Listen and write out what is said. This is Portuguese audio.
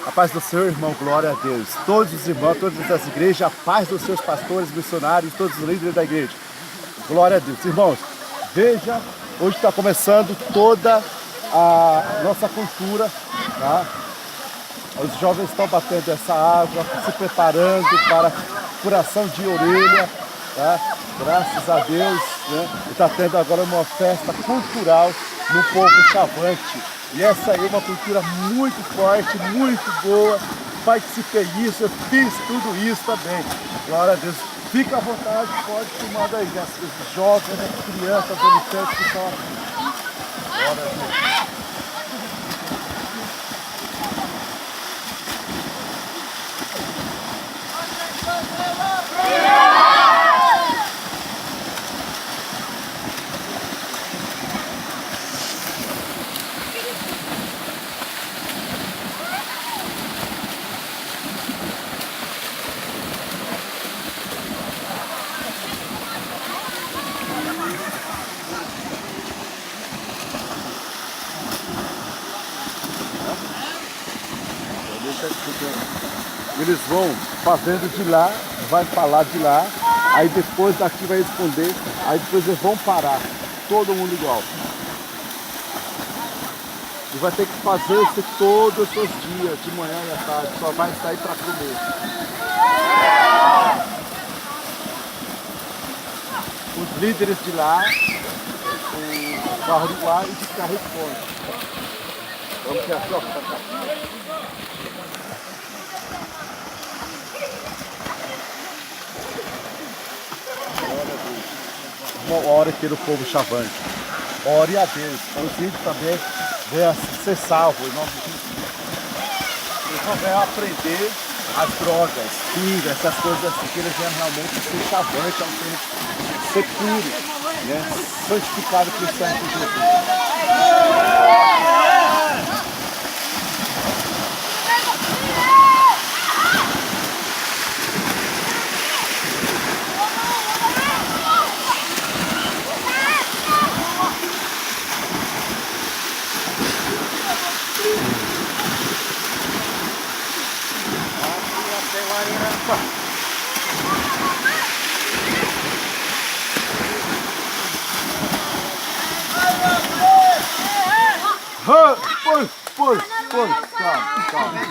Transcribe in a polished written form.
A paz do Senhor, irmão, glória a Deus. Todos os irmãos, todas as igrejas, a paz dos seus pastores, missionários, todos os líderes da igreja. Glória a Deus. Irmãos, veja, hoje está começando toda a nossa cultura, tá? Os jovens estão batendo essa água, se preparando para furação de orelha, tá? Graças a Deus, né? Está tendo agora uma festa cultural no povo chavante. E essa aí é uma cultura muito forte, muito boa. Participei disso, eu fiz tudo isso também. Glória a Deus. Fica à vontade, pode filmar aí. Os jovens, as crianças, adolescentes que estão aqui. Glória a Deus. Eles vão fazendo de lá, vai falar de lá, aí depois daqui vai responder, aí depois eles vão parar, todo mundo igual. E vai ter que fazer isso todos os seus dias, de manhã e à tarde, só vai sair para comer. Os líderes de lá, o Barruá e de Carrefour. Vamos ver aqui, ó. Ore pelo povo chavante, ore a Deus, para os índios também venham ser salvos, em nome de Jesus. Eles não venham aprender as drogas, pinga, essas coisas assim, que eles venham realmente ser chavantes, ser puro, né? Santificado pelo sangue de Jesus. Põe, calma.